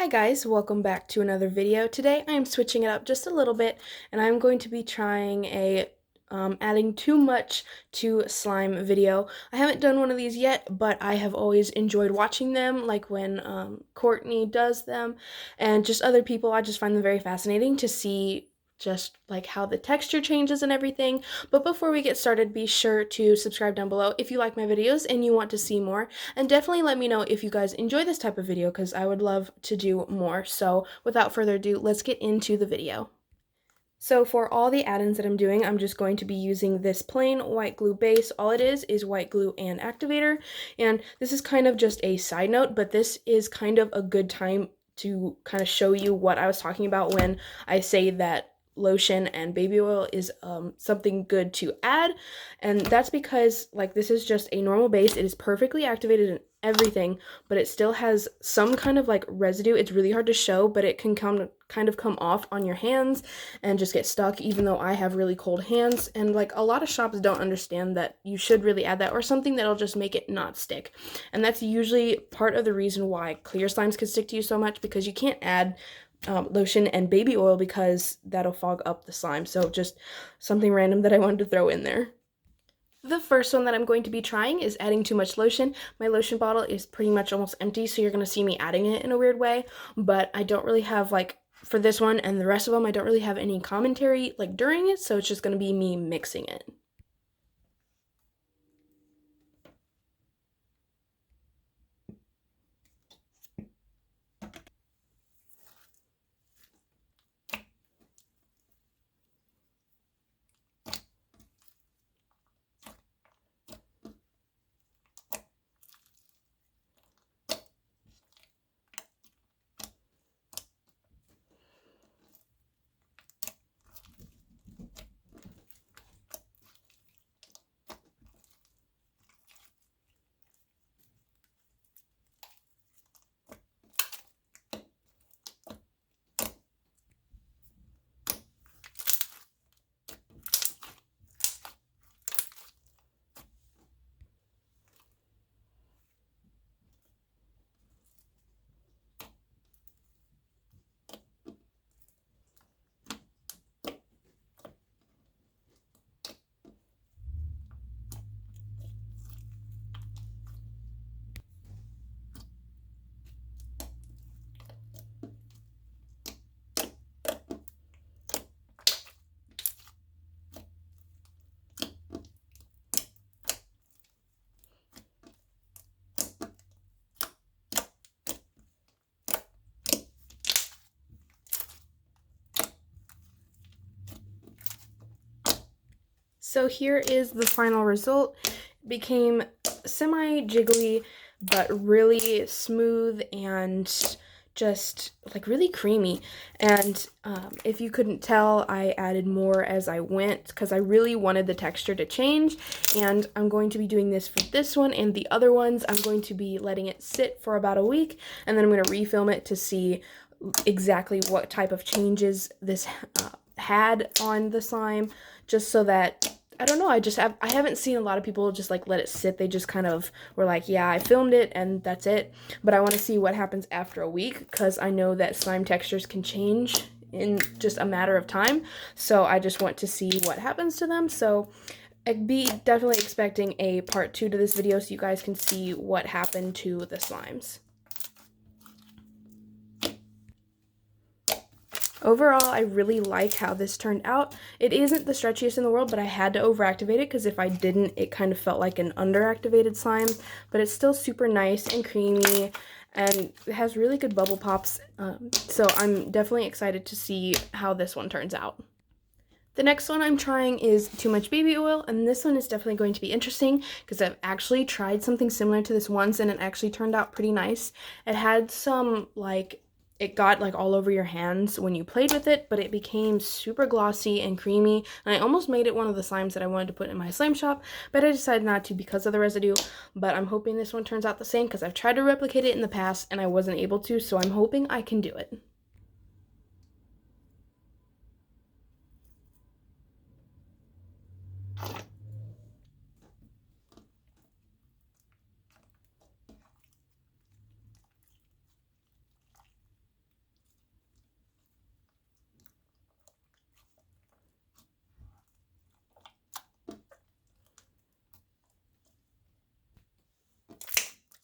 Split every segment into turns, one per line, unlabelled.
Hi guys, welcome back to another video. Today I am switching it up just a little bit and I'm going to be trying a adding too much to slime video. I haven't done one of these yet, but I have always enjoyed watching them, like when Courtney does them and just other people. I just find them very fascinating to see just like how the texture changes and everything. But before we get started, be sure to subscribe down below if you like my videos and you want to see more, and definitely let me know if you guys enjoy this type of video because I would love to do more. So without further ado, let's get into the video. So for all the add-ins that I'm doing, I'm just going to be using this plain white glue base. All it is white glue and activator, and this is kind of just a side note, but this is kind of a good time to kind of show you what I was talking about when I say that lotion and baby oil is something good to add. And that's because like this is just a normal base. It is perfectly activated and everything, but it still has some kind of like residue. It's really hard to show, but it can kind of come off on your hands and just get stuck, even though I have really cold hands. And like a lot of shops don't understand that you should really add that or something that'll just make it not stick. And that's usually part of the reason why clear slimes can stick to you so much, because you can't add lotion and baby oil because that'll fog up the slime. So just something random that I wanted to throw in there. The first one that I'm going to be trying is adding too much lotion. My lotion bottle is pretty much almost empty, so you're going to see me adding it in a weird way, but I don't really have like, for this one and the rest of them, I don't really have any commentary like during it, so it's just going to be me mixing it. So here is the final result. It became semi-jiggly, but really smooth and just like really creamy. And if you couldn't tell, I added more as I went because I really wanted the texture to change. And I'm going to be doing this for this one and the other ones. I'm going to be letting it sit for about a week, and then I'm going to refilm it to see exactly what type of changes this had on the slime, just so that I don't know, I haven't seen a lot of people just like let it sit. They just kind of were like, yeah, I filmed it and that's it. But I want to see what happens after a week, because I know that slime textures can change in just a matter of time. So I just want to see what happens to them. So I'd be definitely expecting a part 2 to this video so you guys can see what happened to the slimes. Overall, I really like how this turned out. It isn't the stretchiest in the world, but I had to overactivate it because if I didn't, it kind of felt like an underactivated slime. But it's still super nice and creamy, and it has really good bubble pops. So I'm definitely excited to see how this one turns out. The next one I'm trying is Too Much Baby Oil, and this one is definitely going to be interesting because I've actually tried something similar to this once and it actually turned out pretty nice. It had some like, it got like all over your hands when you played with it, but it became super glossy and creamy, and I almost made it one of the slimes that I wanted to put in my slime shop, but I decided not to because of the residue. But I'm hoping this one turns out the same because I've tried to replicate it in the past and I wasn't able to, so I'm hoping I can do it.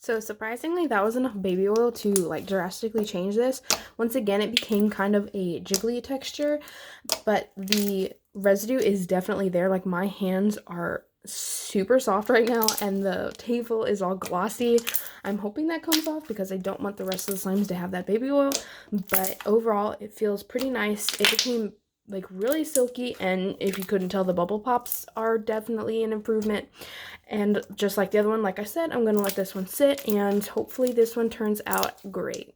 So surprisingly, that was enough baby oil to like drastically change this. Once again, it became kind of a jiggly texture, but the residue is definitely there. Like my hands are super soft right now and the table is all glossy. I'm hoping that comes off because I don't want the rest of the slimes to have that baby oil, but overall it feels pretty nice. It became like really silky, and if you couldn't tell, the bubble pops are definitely an improvement. And just like the other one, like I said, I'm gonna let this one sit and hopefully this one turns out great.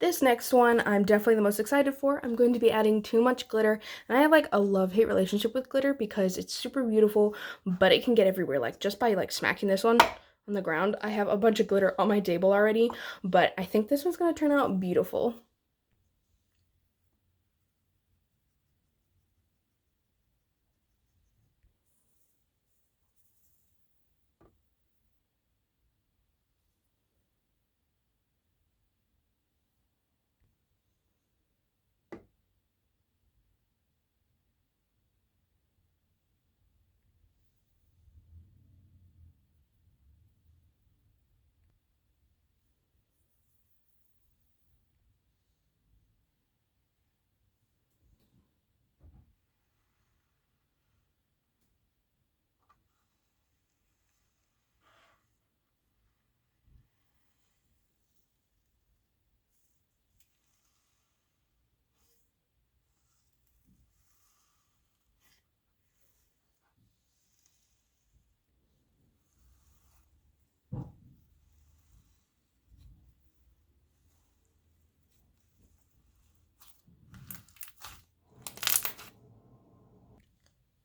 This next one I'm definitely the most excited for. I'm going to be adding too much glitter, and I have like a love-hate relationship with glitter because it's super beautiful, but it can get everywhere. Like just by like smacking this one on the ground, I have a bunch of glitter on my table already, but I think this one's gonna turn out beautiful.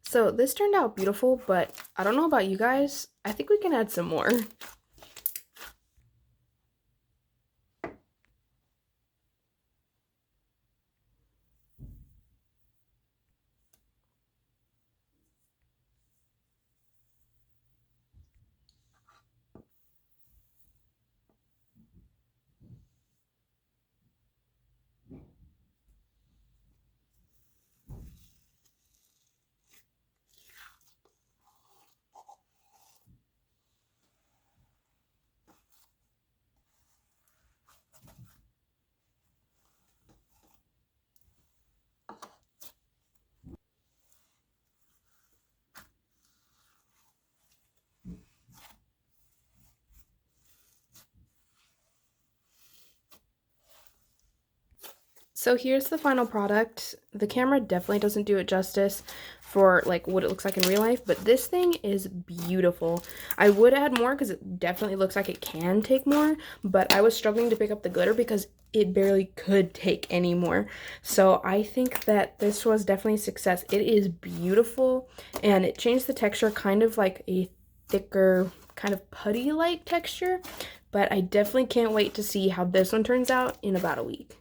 So this turned out beautiful, but I don't know about you guys. I think we can add some more. So here's the final product. The camera definitely doesn't do it justice for like what it looks like in real life, but this thing is beautiful. I would add more because it definitely looks like it can take more, but I was struggling to pick up the glitter because it barely could take any more. So I think that this was definitely a success. It is beautiful, and it changed the texture, kind of like a thicker, kind of putty-like texture, but I definitely can't wait to see how this one turns out in about a week.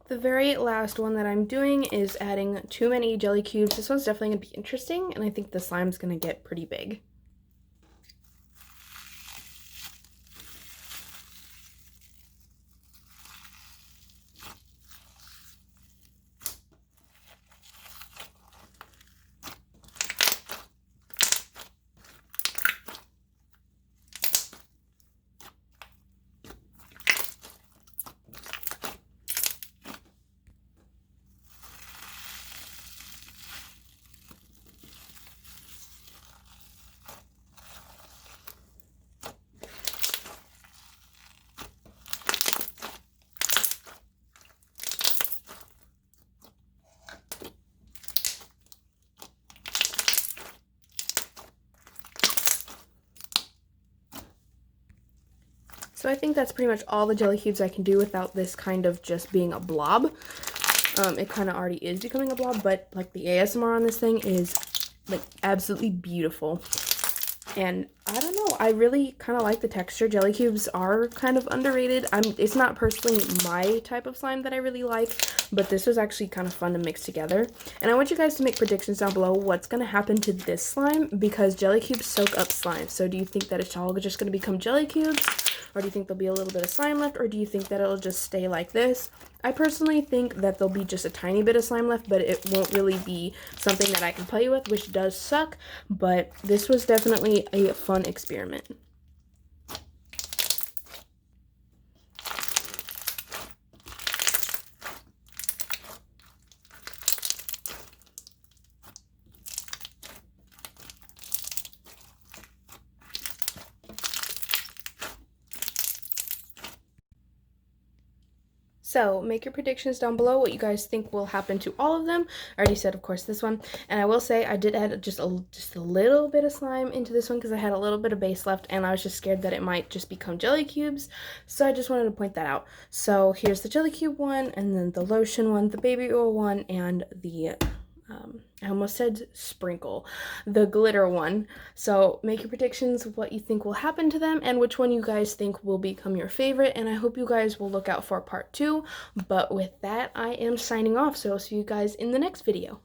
The very last one that I'm doing is adding too many jelly cubes. This one's definitely going to be interesting, and I think the slime's going to get pretty big. So I think that's pretty much all the jelly cubes I can do without this kind of just being a blob. It kind of already is becoming a blob, but like the ASMR on this thing is like absolutely beautiful. And I don't know, I really kind of like the texture. Jelly cubes are kind of underrated. It's not personally my type of slime that I really like, but this was actually kind of fun to mix together. And I want you guys to make predictions down below what's going to happen to this slime, because jelly cubes soak up slime. So do you think that it's all just going to become jelly cubes, or do you think there'll be a little bit of slime left, or do you think that it'll just stay like this? I personally think that there'll be just a tiny bit of slime left, but it won't really be something that I can play with, which does suck, but this was definitely a fun experiment. So make your predictions down below, what you guys think will happen to all of them. I already said, of course, this one. And I will say I did add just a little bit of slime into this one because I had a little bit of base left, and I was just scared that it might just become jelly cubes. So I just wanted to point that out. So here's the jelly cube one, and then the lotion one, the baby oil one, and the I almost said sprinkle, the glitter one. So make your predictions, what you think will happen to them, and which one you guys think will become your favorite. And I hope you guys will look out for part 2. But with that, I am signing off. So I'll see you guys in the next video.